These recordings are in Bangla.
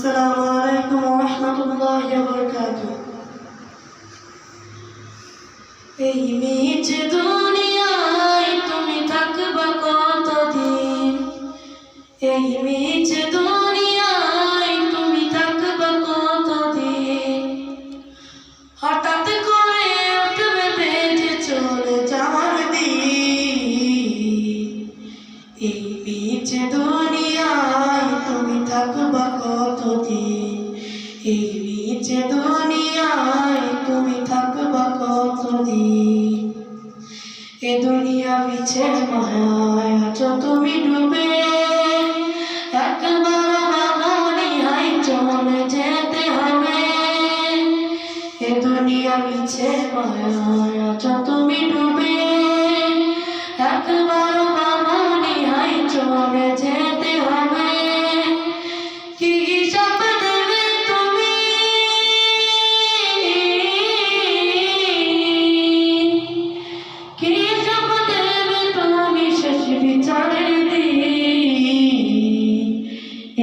আসসালামু আলাইকুম ওয়া রাহমাতুল্লাহি ওয়া বারাকাতুহু। এই মিছ দুনিয়ায় তুমি থাকবা কতদিন? এই মিছ দুনিয়ায় তুমি থাকবা কতদিন? হঠাৎ করে উঠবে বেজে চলে যাওয়ার দিন। এই মিছ দুনিয়ায় তুমি থাকবা কতদিন? এই মিছ দুনিয়ায় তুমি থাকবা কতদিন? এ দুনিয়া মিছে মায়ায় আছো তুমি ডুবে, একবার ভাবনি হাই চলে যেতে হবে। এ দুনিয়া মিছে মায়ায় আছো তুমি ডুবে, একবার ভাবনি হাই চলে যেতে হবে। কি হিসাব দেবে তুমি? কি হিসাব দেবে তুমি শেষ বিচারের দিন?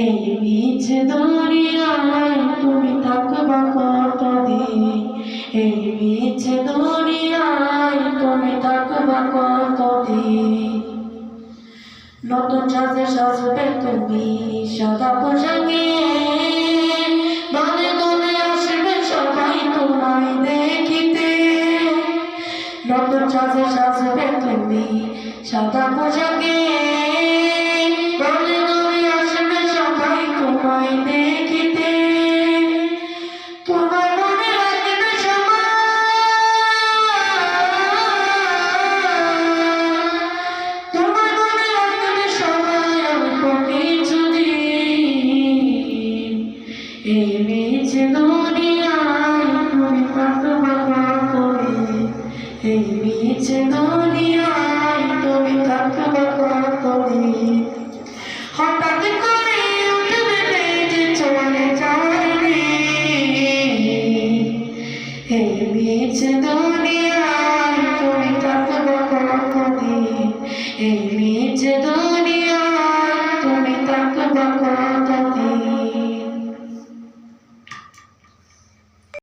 এই মিছ দুনিয়ায় তুমি থাকবা কতদিন? এই মিছ দুনিয়ায় তুমি থাকবা কতদিন? নতুন সাজে সাজবে তুমি সাদা পোশাকে, দলে দলে আসবে সবাই তোমায় দেখিতে। নতুন সাজে সাজবে তুমি সাদা পোশাকে, দলে দলে আসবে সবাই তোমায় দেখিতে। তোমার মনে রাখবে সবাই, তোমার মনে রাখবে সবাই অল্প কিছুদিন। এই মিছ দুনিয়ায় তুমি থাকবা কতদিন? এই মিছ দুনিয়ায় তুমি থাকবা কতদিন? হঠাৎ করে উঠবে বেজে চলে যাওয়ার দিন। এই মিছ দুনিয়ায় তুমি থাকবা কতদিন? এই